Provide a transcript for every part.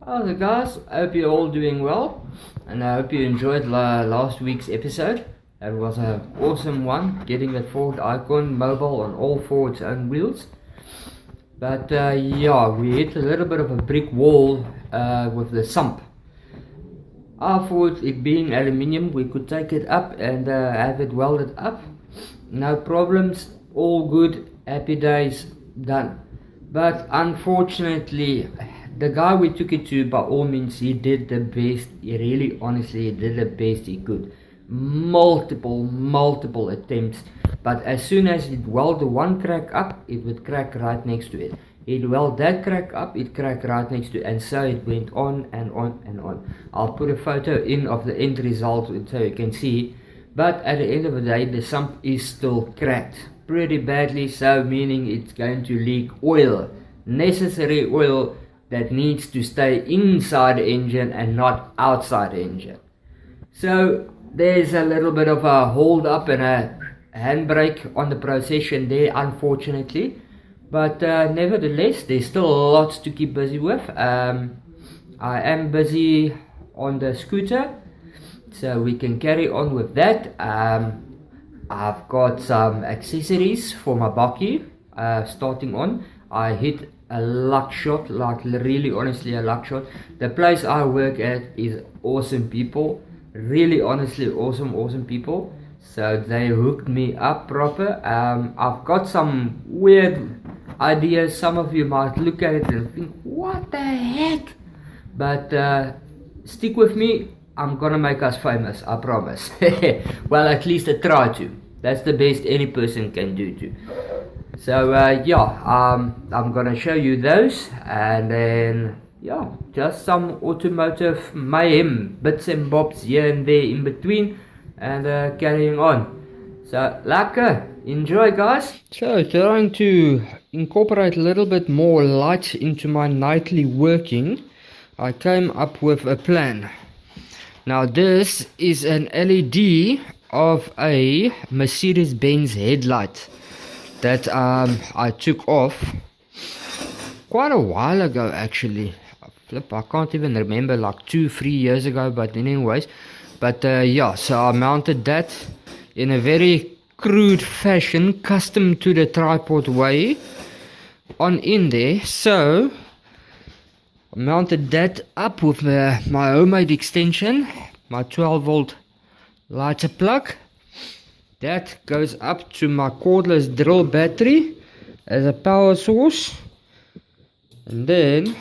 Hello guys, I hope you're all doing well, and I hope you enjoyed last week's episode. It was an awesome one, getting that Ford Icon mobile on all four its own wheels. But yeah, we hit a little bit of a brick wall with the sump. I thought, it being aluminium, we could take it up and have it welded up. No problems, all good, happy days, done. But unfortunately, the guy we took it to, by all means, he did the best. He really, honestly, he did the best he could. Multiple attempts. But as soon as it welded the one crack up, it would crack right next to it. It welded that crack up, it cracked right next to it. And so it went on and on and on. I'll put a photo in of the end result so you can see. But at the end of the day, the sump is still cracked. Pretty badly so, meaning it's going to leak oil. Necessary oil that needs to stay inside the engine and not outside the engine. So there's a little bit of a hold up and a handbrake on the procession there, unfortunately. But nevertheless, there's still lots to keep busy with. I am busy on the scooter, so we can carry on with that. I've got some accessories for my bakkie. Starting on, I hit a luck shot, like really honestly a luck shot. The place I work at is awesome people, really honestly awesome people. So they hooked me up proper. I've got some weird ideas. Some of you might look at it and think, what the heck? But stick with me, I'm gonna make us famous, I promise. Well, at least I try to. That's the best any person can do too. So yeah, I'm gonna show you those, and then yeah, just some automotive mayhem, bits and bobs here and there in between, and carrying on. So lekker, enjoy guys. So trying to incorporate a little bit more light into my nightly working, I came up with a plan. Now this is an LED of a Mercedes-Benz headlight that I took off quite a while ago actually. I can't even remember, like 2-3 years ago, but anyways. But yeah, so I mounted that in a very crude fashion, custom to the tripod way, on in there. So I mounted that up with my homemade extension, my 12-volt lighter plug. That goes up to my cordless drill battery as a power source, and then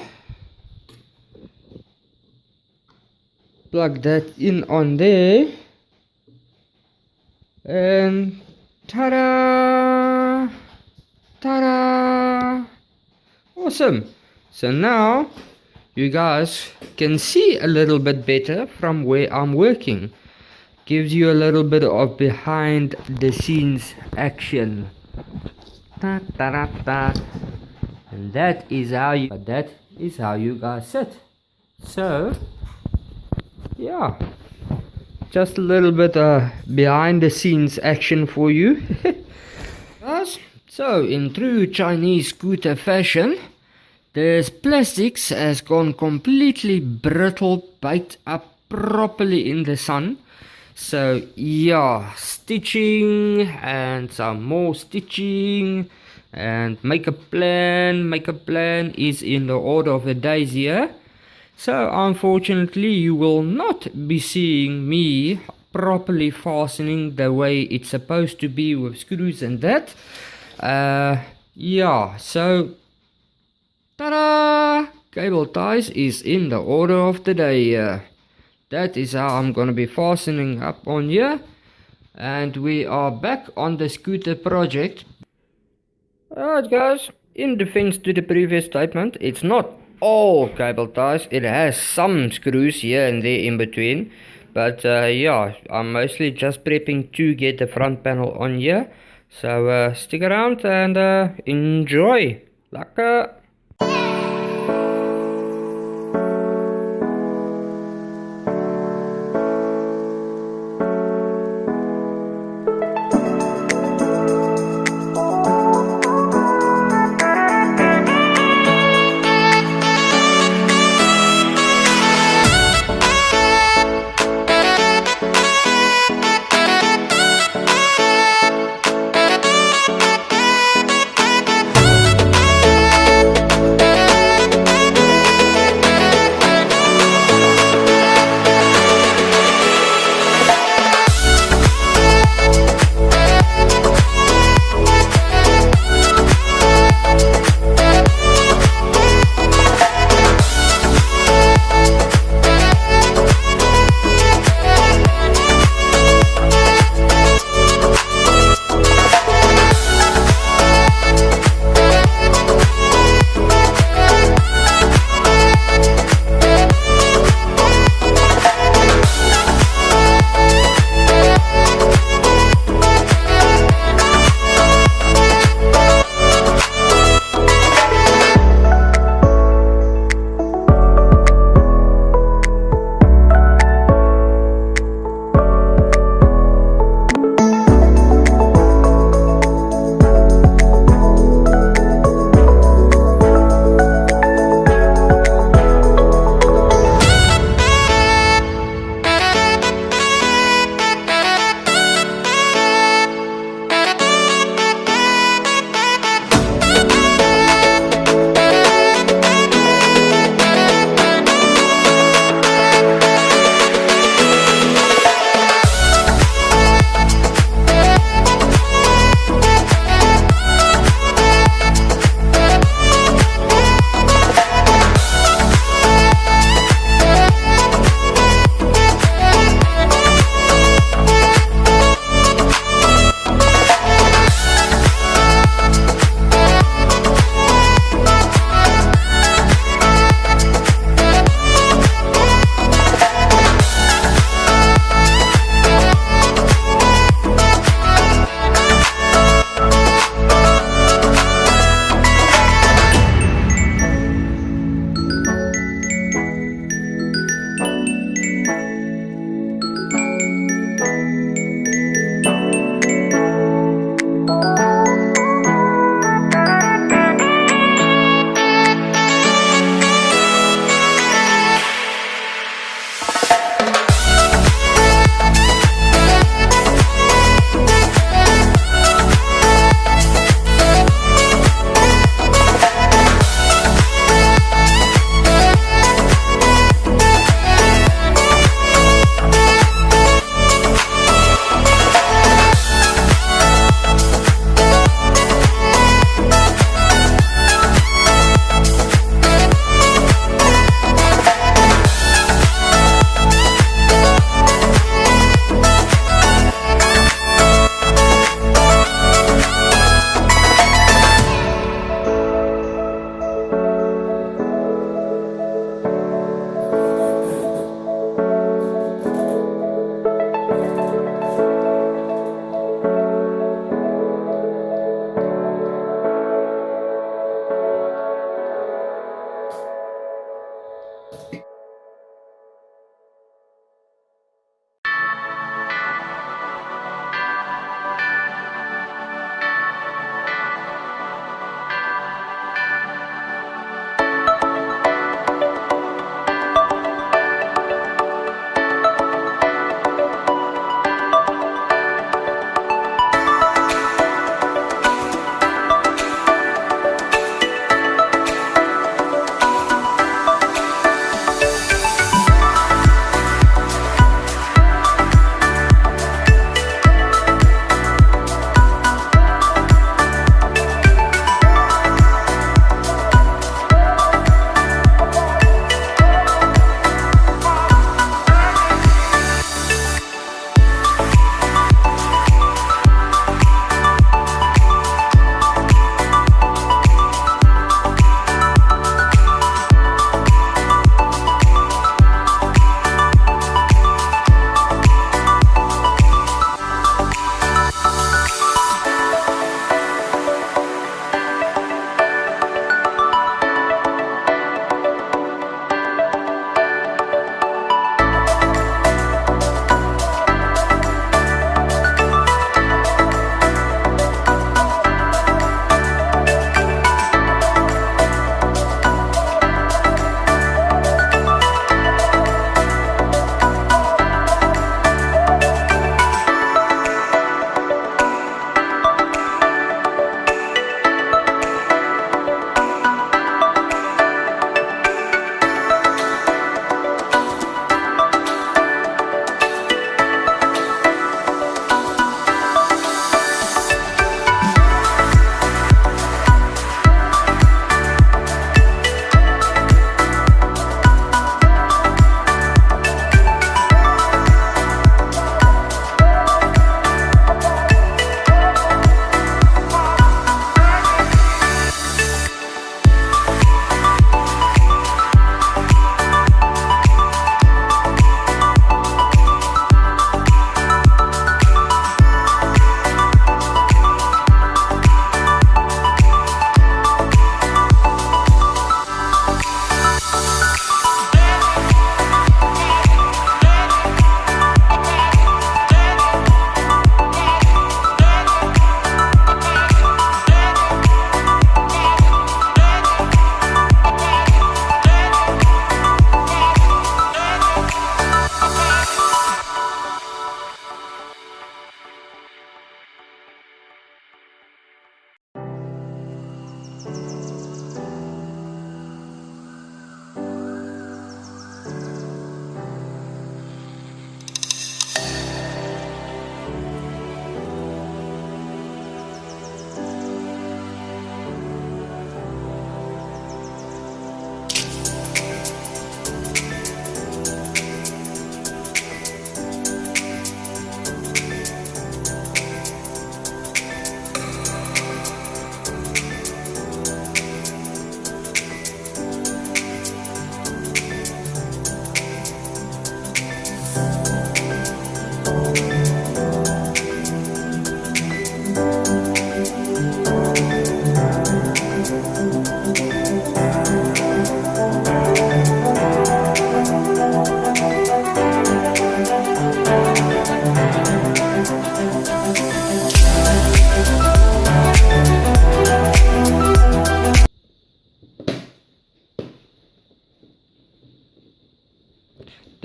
plug that in on there, and ta-da, ta-da, awesome. So now you guys can see a little bit better from where I'm working. Gives you a little bit of behind the scenes action. Ta -ta -ta -ta. And that is how you guys sit. So yeah, just a little bit behind the scenes action for you. Guys, so in true Chinese scooter fashion, this plastics has gone completely brittle, baked up properly in the sun. So yeah, stitching and some more stitching, and make a plan is in the order of the days here. So unfortunately you will not be seeing me properly fastening the way it's supposed to be with screws and that. Yeah, so ta-da! Cable ties is in the order of the day. That is how I'm gonna be fastening up on here. And we are back on the scooter project. Alright guys, in defense to the previous statement, it's not all cable ties. It has some screws here and there in between. But yeah, I'm mostly just prepping to get the front panel on here. So stick around and enjoy. Lekker!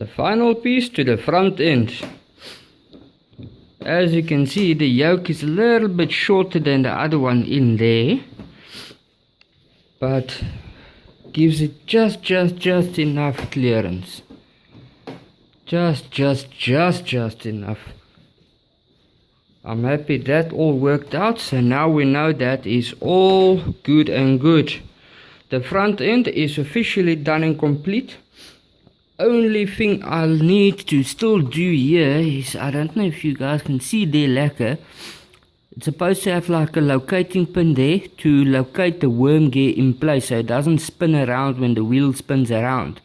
the final piece to the front end. As you can see, the yoke is a little bit shorter than the other one in there, but gives it just enough clearance. Just enough. I'm happy that all worked out, so now we know that is all good and good. The front end is officially done and complete. Only thing I'll need to still do here is, I don't know if you guys can see there lekker. It's supposed to have like a locating pin there to locate the worm gear in place so it doesn't spin around when the wheel spins around.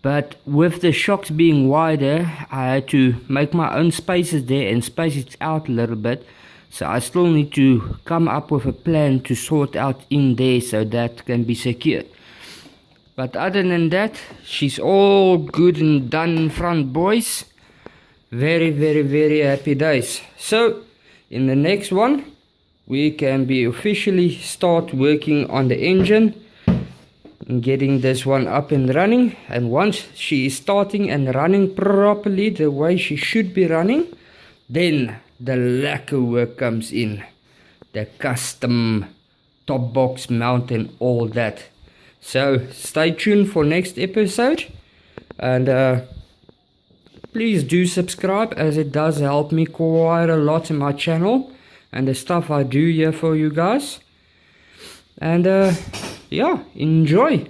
But with the shocks being wider, I had to make my own spaces there and space it out a little bit. So I still need to come up with a plan to sort out in there so that can be secured. But other than that, she's all good and done in front, boys. Very happy days. So in the next one, we can be officially start working on the engine and getting this one up and running. And once she is starting and running properly the way she should be running, then the lacquer work comes in, the custom top box mount and all that. So stay tuned for next episode, and please do subscribe, as it does help me quite a lot in my channel and the stuff I do here for you guys. And yeah, enjoy.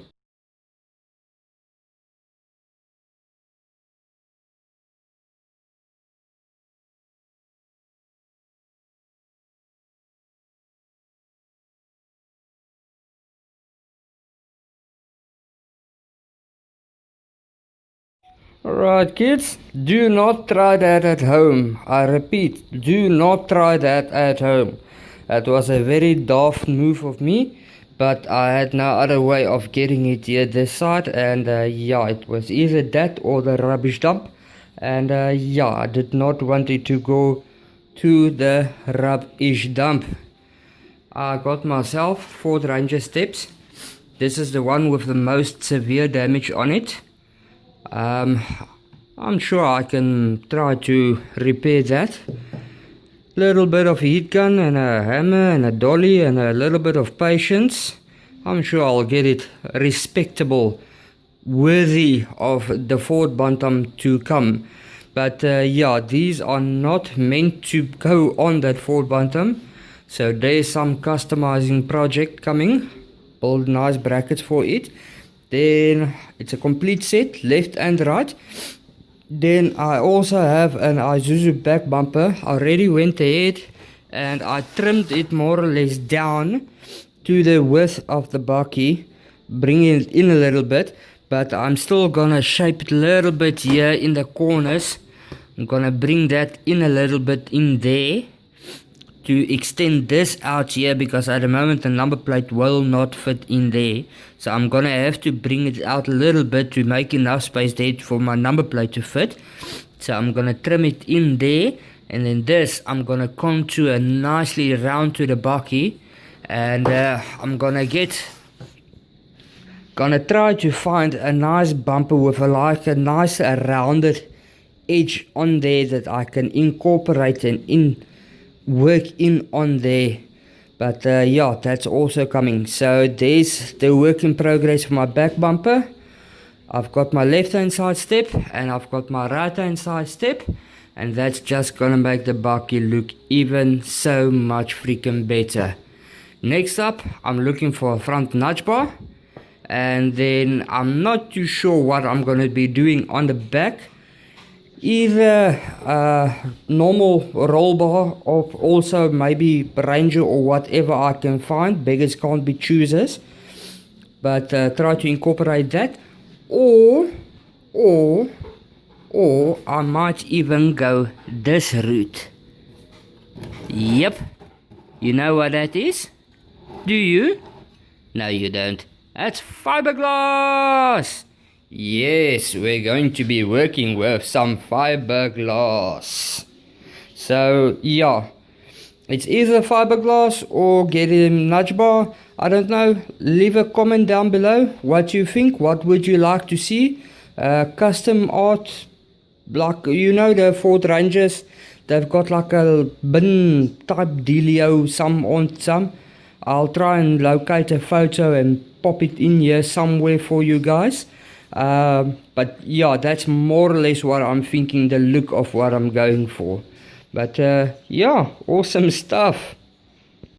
Alright kids, do not try that at home. I repeat, do not try that at home. That was a very daft move of me, but I had no other way of getting it here this side, and yeah, it was either that or the rubbish dump. And yeah, I did not want it to go to the rubbish dump. I got myself Ford Ranger steps. This is the one with the most severe damage on it. I'm sure I can try to repair that. Little bit of heat gun and a hammer and a dolly and a little bit of patience. I'm sure I'll get it respectable, worthy of the Ford Bantam to come. But yeah, these are not meant to go on that Ford Bantam. So there's some customizing project coming. Build nice brackets for it. Then it's a complete set, left and right. Then I also have an Isuzu back bumper. I already went ahead and I trimmed it more or less down to the width of the bakkie, bringing it in a little bit, but I'm still gonna shape it a little bit here in the corners. I'm gonna bring that in a little bit in there to extend this out here, because at the moment the number plate will not fit in there. So I'm gonna have to bring it out a little bit to make enough space there for my number plate to fit. So I'm gonna trim it in there, and then this I'm gonna contour nicely round to the bakkie, and I'm gonna try to find a nice bumper with a nice rounded edge on there that I can incorporate and work in on there. But yeah, that's also coming. So there's the work in progress for my back bumper. I've got my left hand side step and I've got my right hand side step, and that's just gonna make the bakkie look even so much freaking better. Next up, I'm looking for a front nudge bar, and then I'm not too sure what I'm gonna be doing on the back. Either normal roll bar, or also maybe Ranger or whatever I can find. Beggars can't be choosers. But try to incorporate that, or I might even go this route. Yep, you know what that is? Do you? No, you don't. That's fiberglass. Yes, we're going to be working with some fiberglass. So yeah, it's either fiberglass or get a nudge bar. I don't know. Leave a comment down below what you think. What would you like to see? custom art, like you know the Ford Rangers, they've got like a bin type dealio, some on some. I'll try and locate a photo and pop it in here somewhere for you guys. But yeah, that's more or less what I'm thinking, the look of what I'm going for. But yeah, awesome stuff.